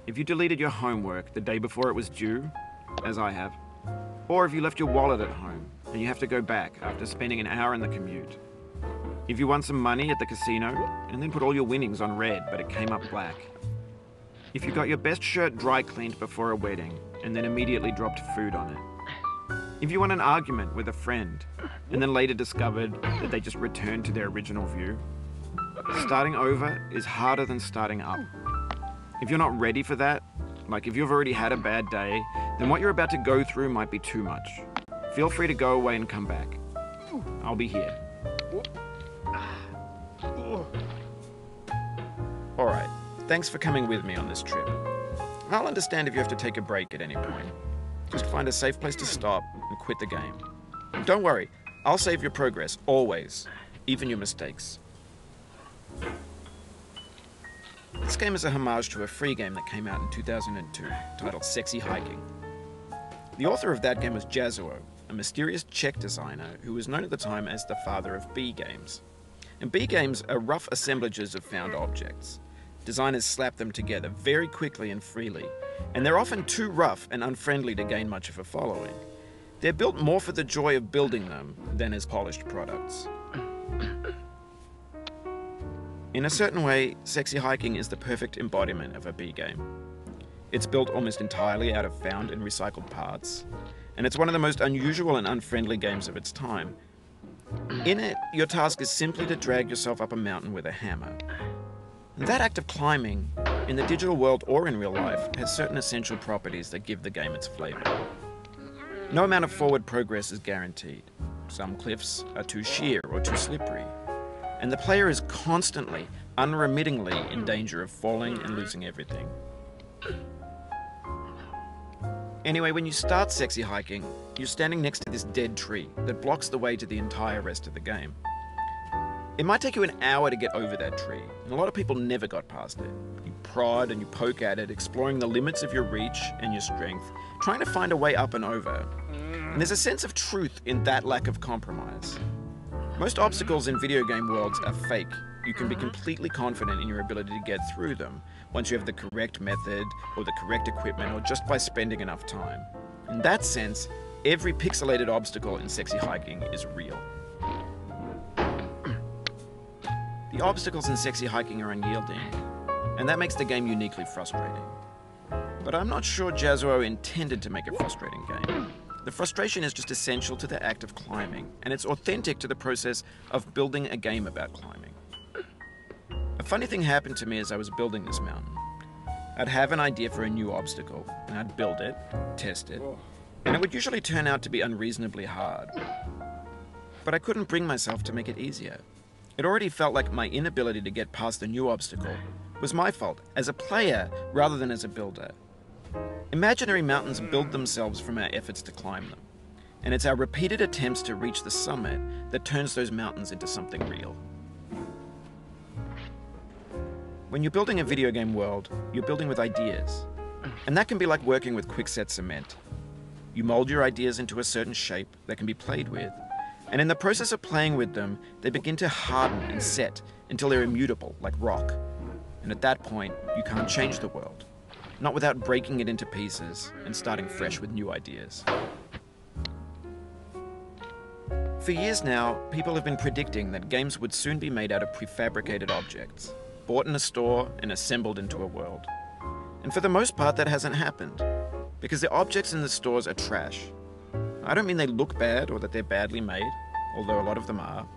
If you deleted your homework the day before it was due, as I have, or if you left your wallet at home and you have to go back after spending an hour in the commute. If you won some money at the casino and then put all your winnings on red but it came up black. If you got your best shirt dry cleaned before a wedding and then immediately dropped food on it. If you won an argument with a friend and then later discovered that they just returned to their original view. Starting over is harder than starting up. If you're not ready for that, like if you've already had a bad day, then what you're about to go through might be too much. Feel free to go away and come back. I'll be here. Alright, thanks for coming with me on this trip. I'll understand if you have to take a break at any point. Just find a safe place to stop and quit the game. Don't worry, I'll save your progress, always, even your mistakes. This game is a homage to a free game that came out in 2002, titled Sexy Hiking. The author of that game was Jazzuo, a mysterious Czech designer who was known at the time as the father of B games. And B games are rough assemblages of found objects. Designers slap them together very quickly and freely, and they're often too rough and unfriendly to gain much of a following. They're built more for the joy of building them than as polished products. In a certain way, Sexy Hiking is the perfect embodiment of a B game. It's built almost entirely out of found and recycled parts, and it's one of the most unusual and unfriendly games of its time. In it, your task is simply to drag yourself up a mountain with a hammer. And that act of climbing, in the digital world or in real life, has certain essential properties that give the game its flavor. No amount of forward progress is guaranteed. Some cliffs are too sheer or too slippery, and the player is constantly, unremittingly in danger of falling and losing everything. Anyway, when you start Sexy Hiking, you're standing next to this dead tree that blocks the way to the entire rest of the game. It might take you an hour to get over that tree, and a lot of people never got past it. You prod and you poke at it, exploring the limits of your reach and your strength, trying to find a way up and over. And there's a sense of truth in that lack of compromise. Most obstacles in video game worlds are fake. You can be completely confident in your ability to get through them once you have the correct method or the correct equipment or just by spending enough time. In that sense, every pixelated obstacle in Sexy Hiking is real. The obstacles in Sexy Hiking are unyielding, and that makes the game uniquely frustrating. But I'm not sure Jazzuo intended to make a frustrating game. The frustration is just essential to the act of climbing, and it's authentic to the process of building a game about climbing. A funny thing happened to me as I was building this mountain. I'd have an idea for a new obstacle, and I'd build it, test it, and it would usually turn out to be unreasonably hard. But I couldn't bring myself to make it easier. It already felt like my inability to get past the new obstacle was my fault as a player rather than as a builder. Imaginary mountains build themselves from our efforts to climb them, and it's our repeated attempts to reach the summit that turns those mountains into something real. When you're building a video game world, you're building with ideas, and that can be like working with quickset cement. You mold your ideas into a certain shape that can be played with, and in the process of playing with them, they begin to harden and set until they're immutable, like rock. And at that point, you can't change the world, not without breaking it into pieces and starting fresh with new ideas. For years now, people have been predicting that games would soon be made out of prefabricated objects, bought in a store and assembled into a world. And for the most part, that hasn't happened, because the objects in the stores are trash. I don't mean they look bad or that they're badly made, although a lot of them are.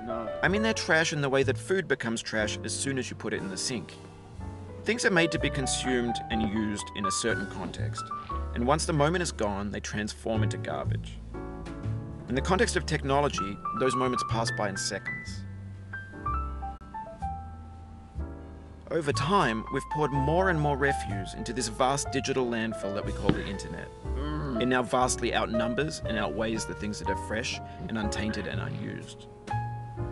No. I mean they're trash in the way that food becomes trash as soon as you put it in the sink. Things are made to be consumed and used in a certain context, and once the moment is gone, they transform into garbage. In the context of technology, those moments pass by in seconds. Over time, we've poured more and more refuse into this vast digital landfill that we call the internet. It now vastly outnumbers and outweighs the things that are fresh and untainted and unused.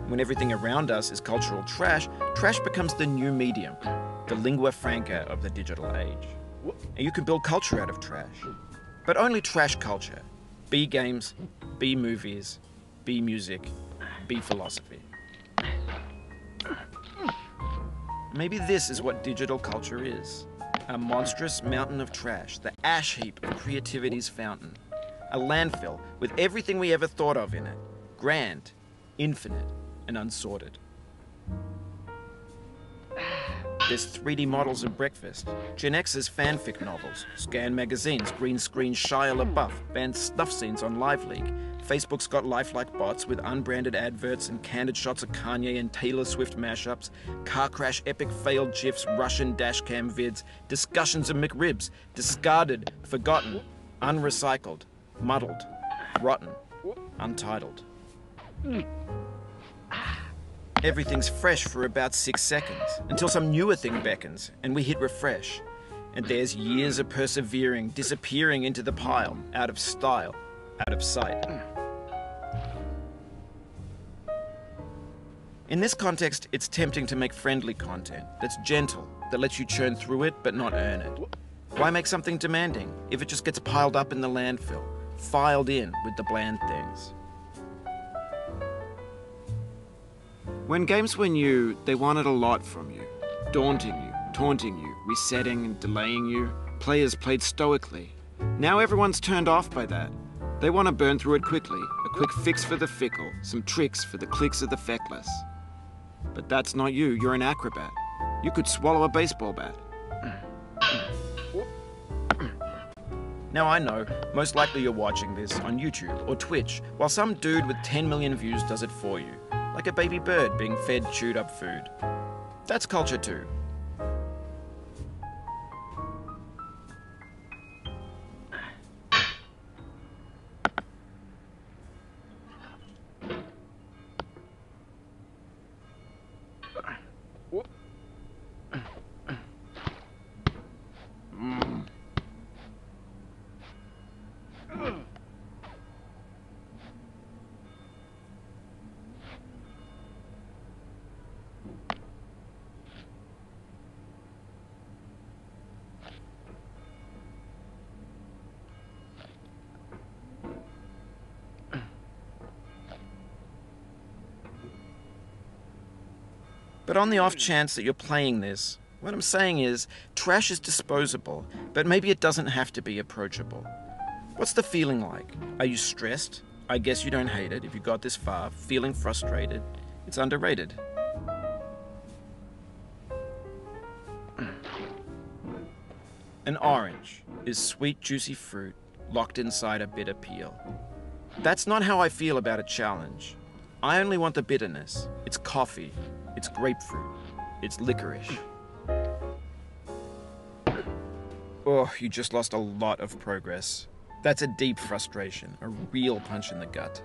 When everything around us is cultural trash, trash becomes the new medium, the lingua franca of the digital age. And you can build culture out of trash, but only trash culture. B games, B movies, B music, B philosophy. Maybe this is what digital culture is. A monstrous mountain of trash, the ash heap of creativity's fountain. A landfill with everything we ever thought of in it. Grand, infinite, and unsorted. There's 3D models of breakfast, Gen X's fanfic novels, Scan magazines, green screen Shia LaBeouf, banned snuff scenes on LiveLeak. Facebook's got lifelike bots with unbranded adverts and candid shots of Kanye and Taylor Swift mashups, car crash epic failed GIFs, Russian dashcam vids, discussions of McRibs, discarded, forgotten, unrecycled, muddled, rotten, untitled. Everything's fresh for about 6 seconds, until some newer thing beckons, and we hit refresh. And there's years of persevering, disappearing into the pile, out of style, out of sight. In this context, it's tempting to make friendly content that's gentle, that lets you churn through it but not earn it. Why make something demanding if it just gets piled up in the landfill, filed in with the bland things? When games were new, they wanted a lot from you. Daunting you, taunting you, resetting and delaying you. Players played stoically. Now everyone's turned off by that. They want to burn through it quickly, a quick fix for the fickle, some tricks for the clicks of the feckless. But that's not you, you're an acrobat. You could swallow a baseball bat. Now I know, most likely you're watching this on YouTube or Twitch, while some dude with 10 million views does it for you. Like a baby bird being fed chewed up food. That's culture too. But on the off chance that you're playing this, what I'm saying is, trash is disposable, but maybe it doesn't have to be approachable. What's the feeling like? Are you stressed? I guess you don't hate it if you got this far. Feeling frustrated? It's underrated. An orange is sweet, juicy fruit locked inside a bitter peel. That's not how I feel about a challenge. I only want the bitterness. It's coffee. It's grapefruit. It's licorice. Oh, you just lost a lot of progress. That's a deep frustration, a real punch in the gut.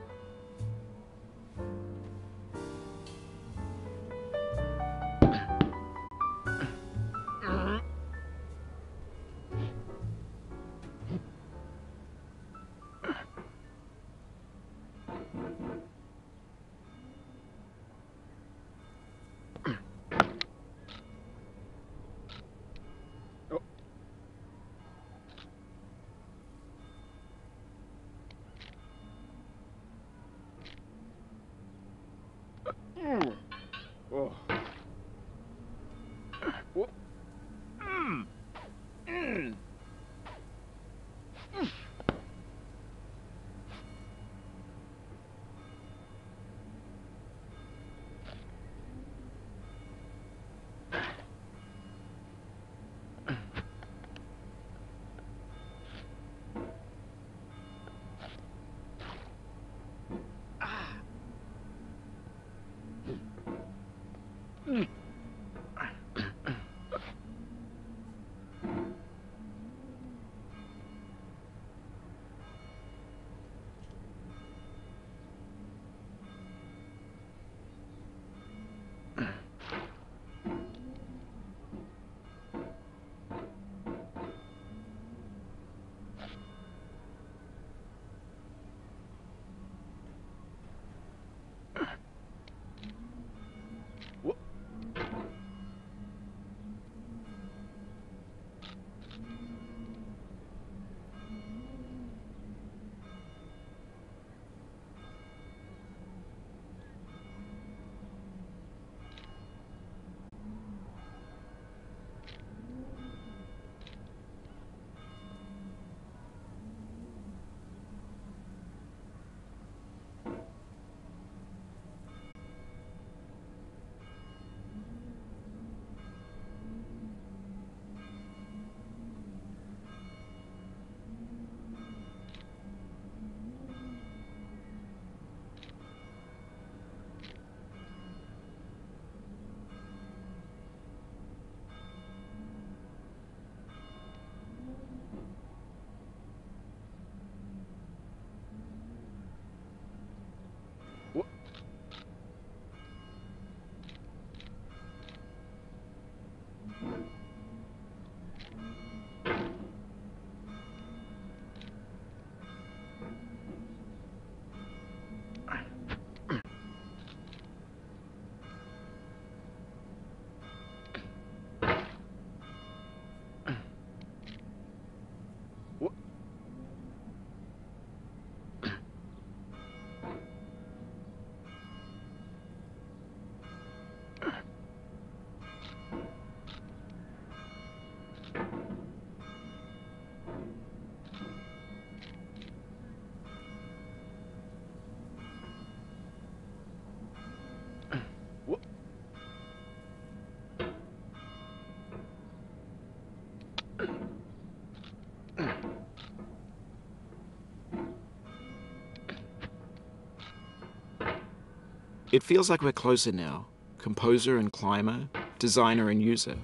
It feels like we're closer now. Composer and climber, designer and user.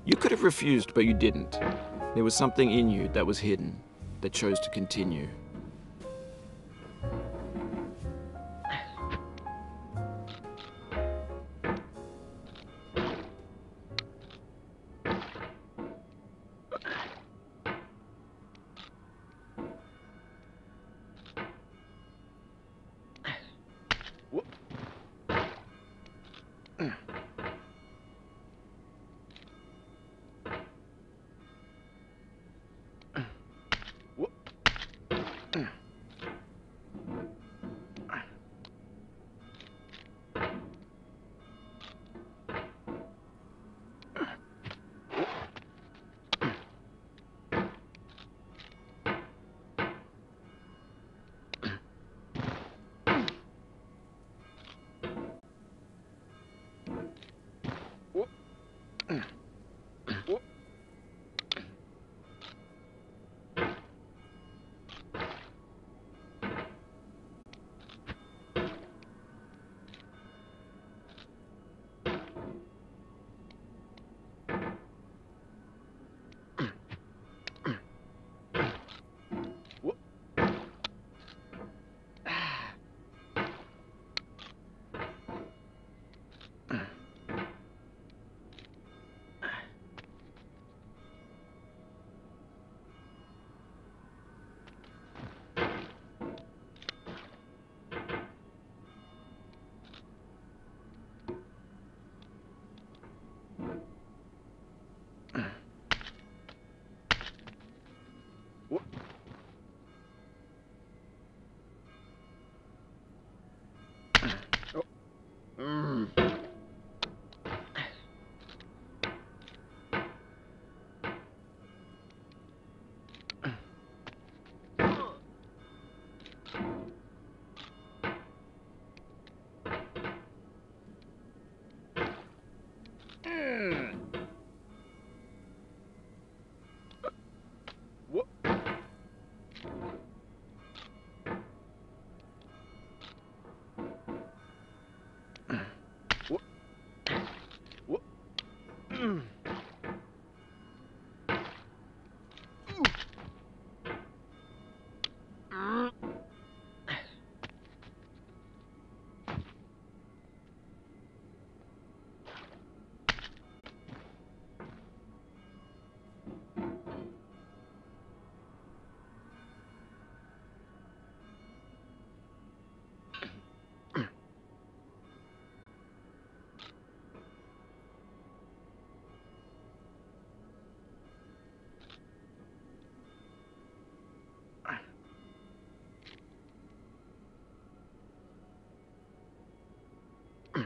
You could have refused, but you didn't. There was something in you that was hidden, that chose to continue.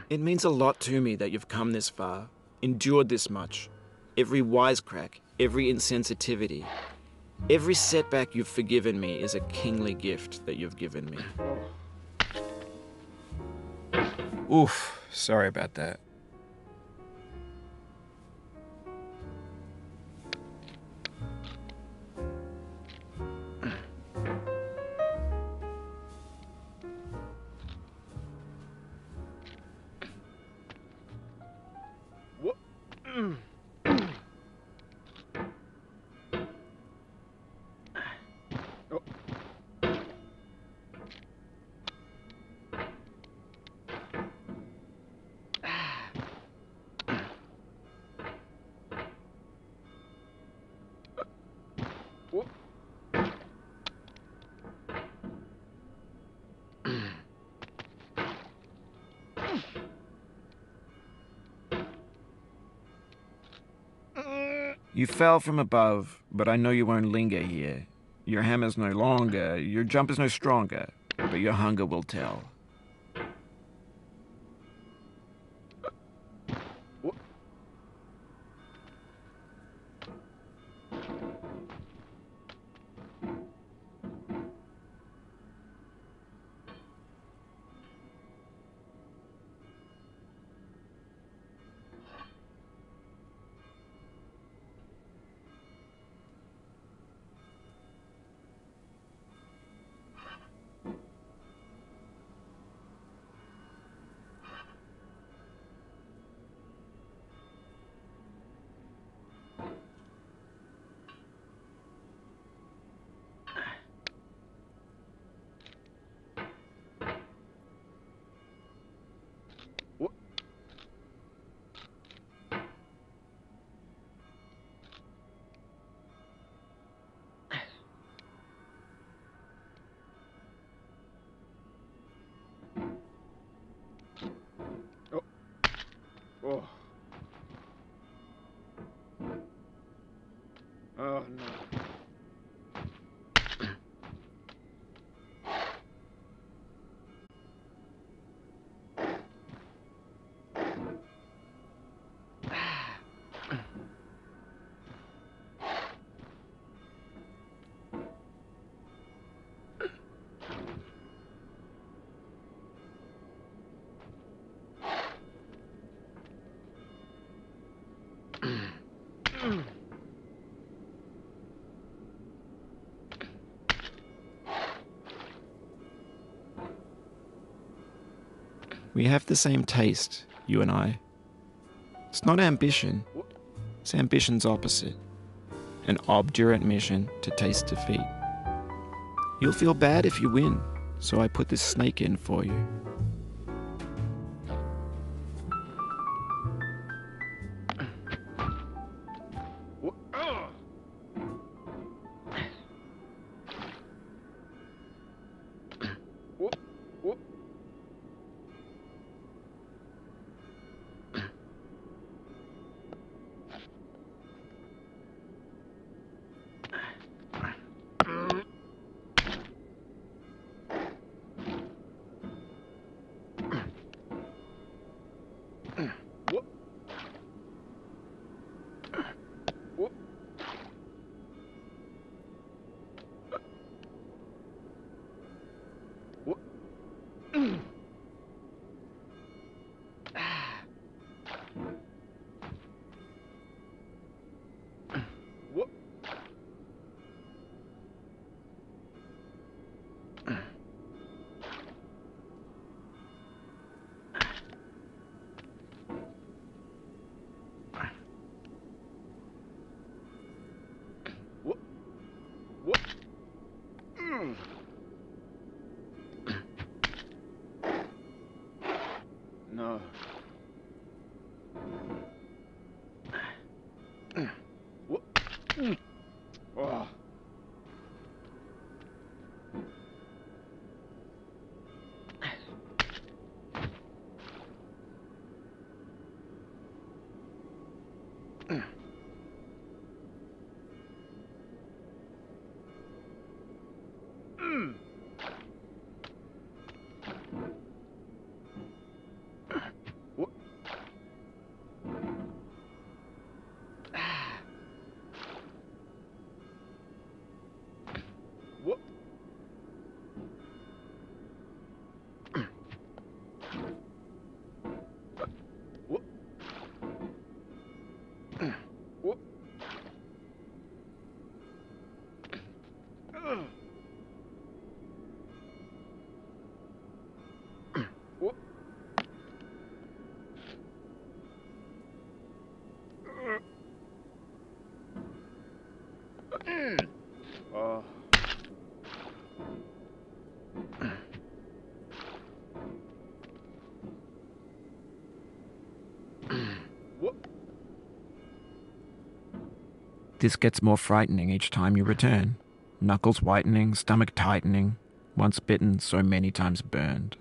It means a lot to me that you've come this far, endured this much. Every wisecrack, every insensitivity, every setback you've forgiven me is a kingly gift that you've given me. Oof, sorry about that. You fell from above, but I know you won't linger here. Your hammer's no longer, your jump is no stronger, but your hunger will tell. We have the same taste, you and I. It's not ambition. It's ambition's opposite. An obdurate mission to taste defeat. You'll feel bad if you win, so I put this snake in for you. No. Oh. Oh. This gets more frightening each time you return. Knuckles whitening, stomach tightening. Once bitten, so many times burned.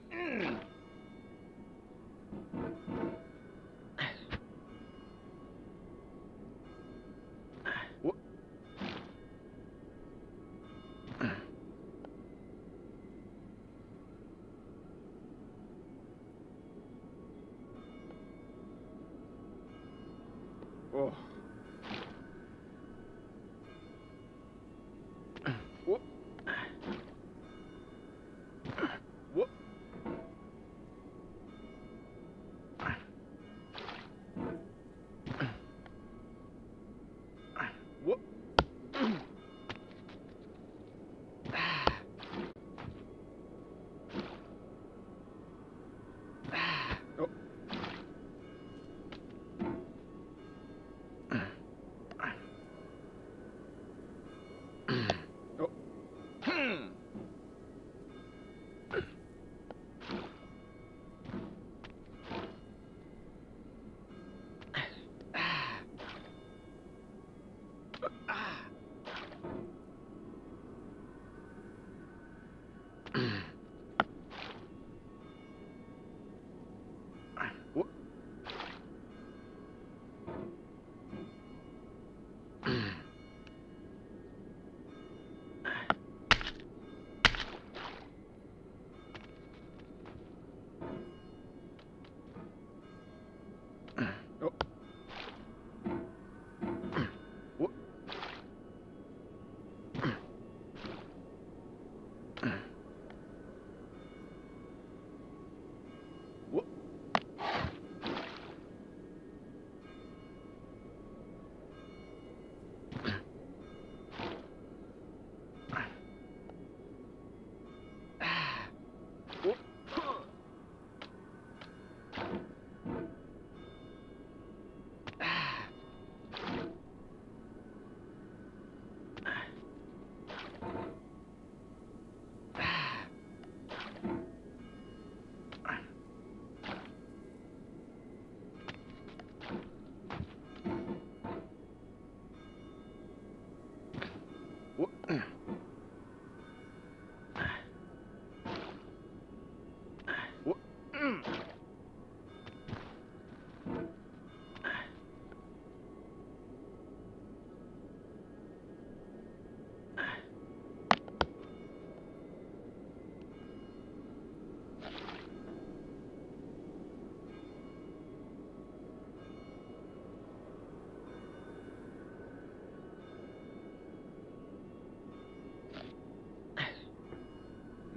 Oh.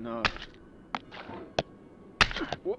no. Whoa.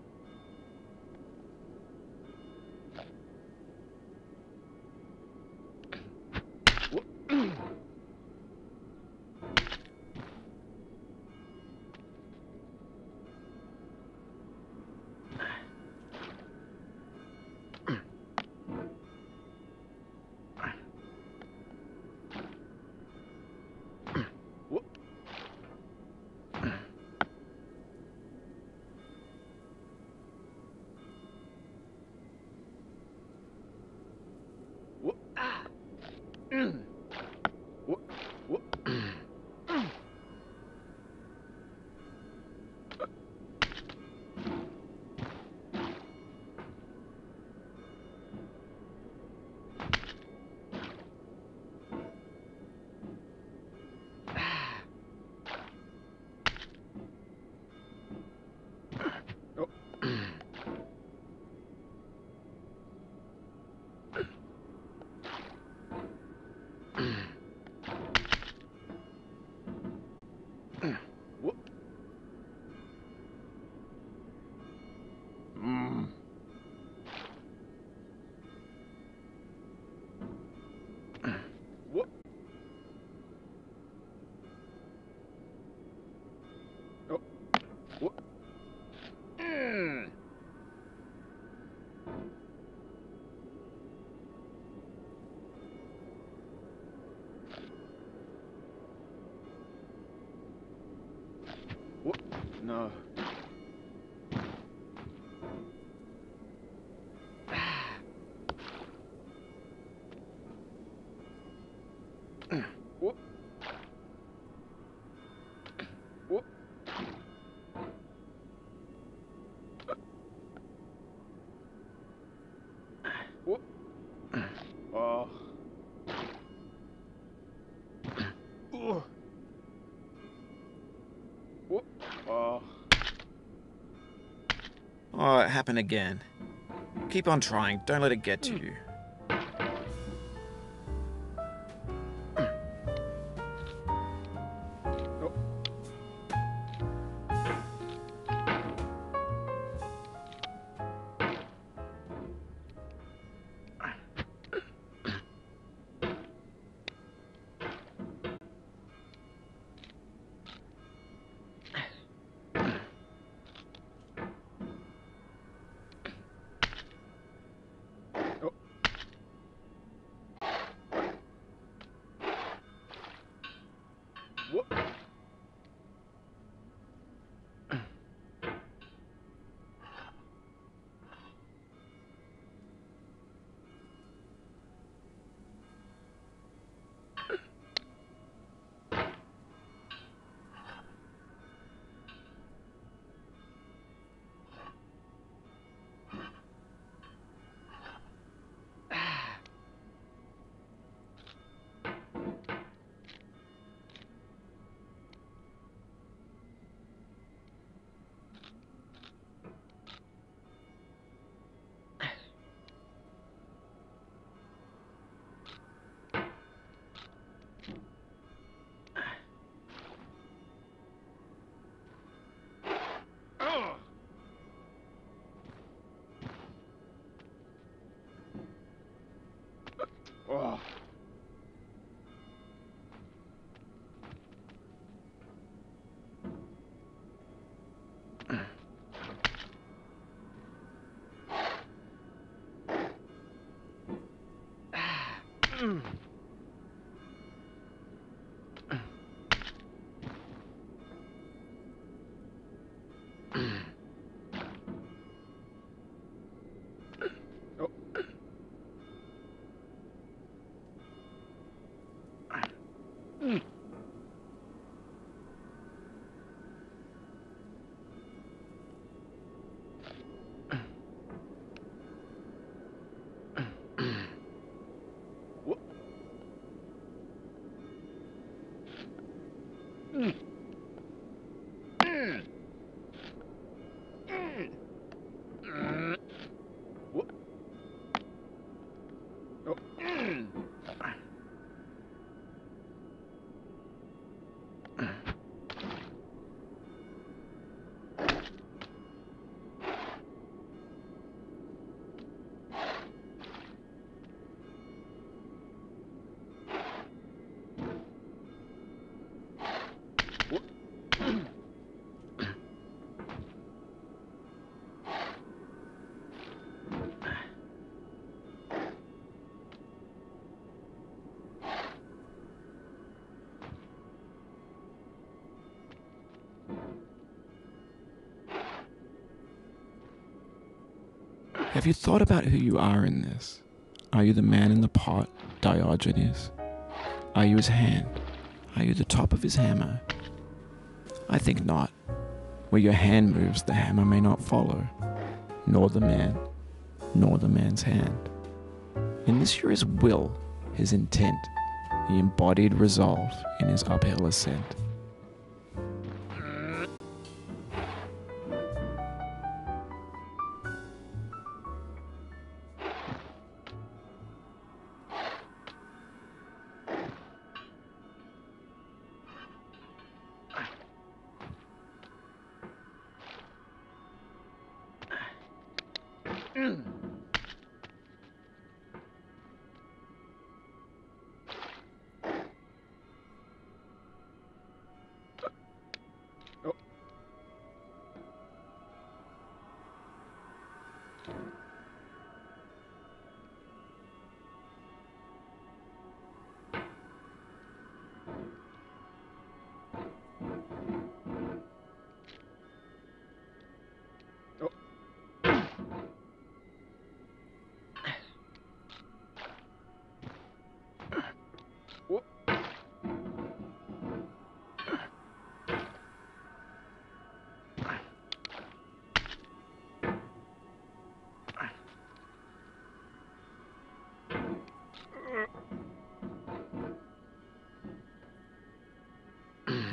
No. Whoop. Whoop. Whoop. Oh. Ooh. Whoop. Oh. Oh, it happened again. Keep on trying. Don't let it get to you. Whoop. Oh. Whoop. Have you thought about who you are in this? Are you the man in the pot, Diogenes? Are you his hand? Are you the top of his hammer? I think not. Where your hand moves, the hammer may not follow, nor the man, nor the man's hand. In this you're his will, his intent, the embodied resolve in his uphill ascent.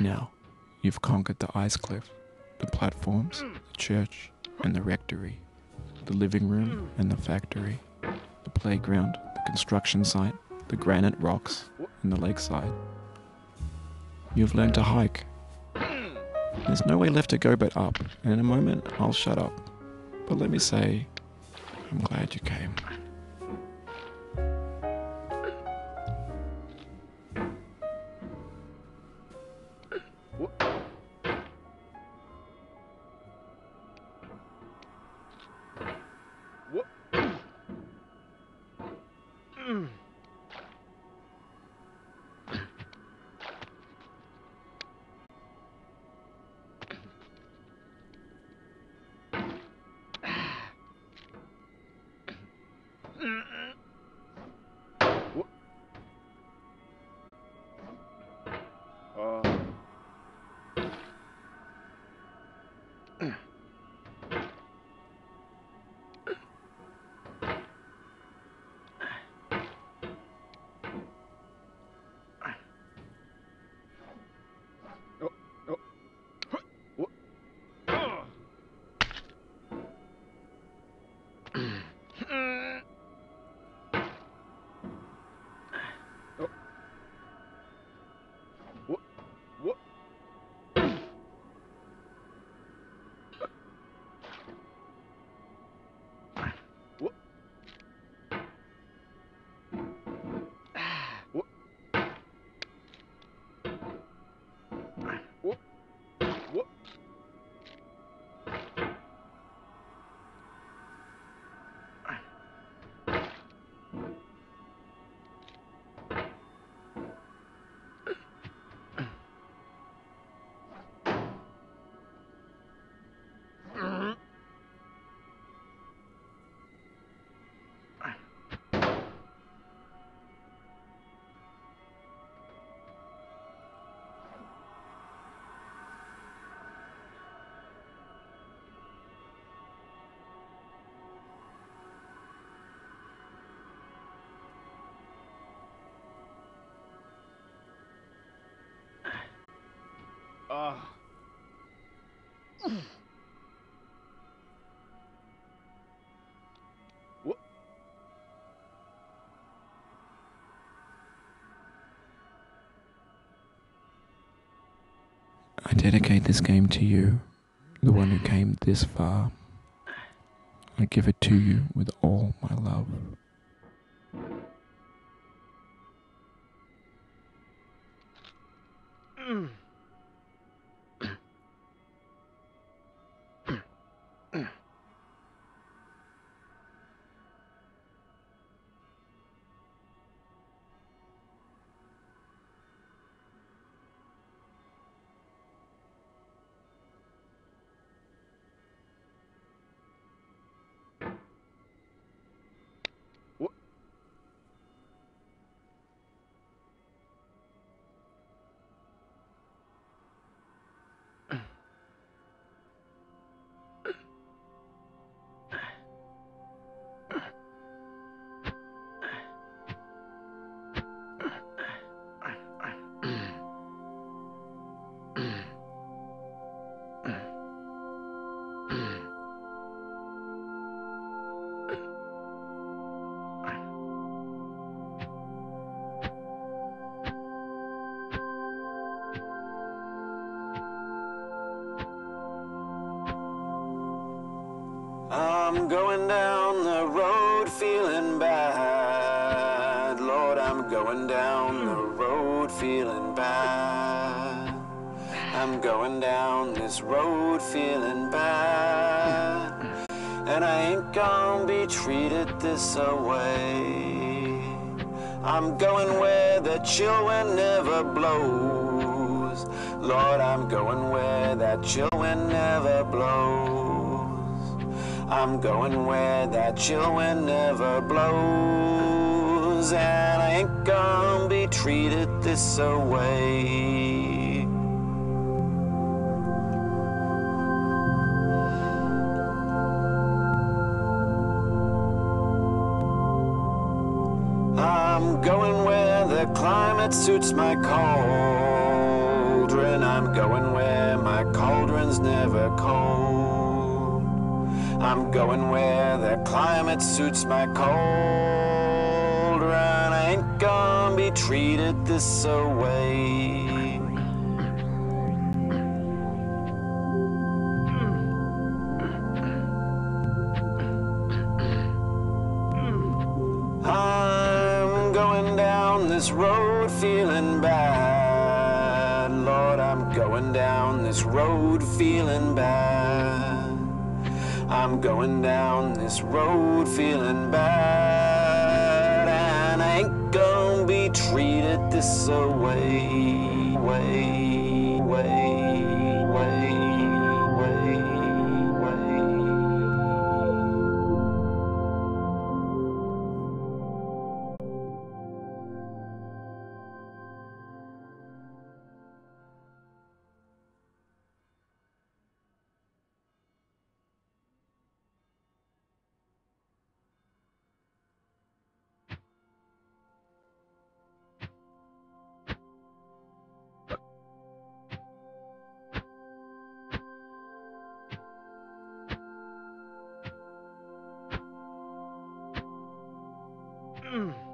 Now, you've conquered the ice cliff, the platforms, the church, and the rectory, the living room and the factory, the playground, the construction site, the granite rocks, and the lakeside. You've learned to hike. There's no way left to go but up, and in a moment I'll shut up. But let me say, I'm glad you came. I dedicate this game to you, the one who came this far. I give it to you with all my love. going down the road feeling bad. I'm going down this road feeling bad. And I ain't gonna be treated this away. I'm going where the chill wind never blows. Lord, I'm going where that chill wind never blows. I'm going where that chill wind never blows. And I ain't gonna be treated this away. I'm going where the climate suits my cauldron. I'm going where my cauldron's never cold. I'm going where the climate suits my cauldron. I ain't gonna be treated this away. I'm going down this road feeling bad. Lord, I'm going down this road feeling bad. I'm going down this road feeling bad. And I ain't gonna be treated this away. Way, way, way, way, way. Mm.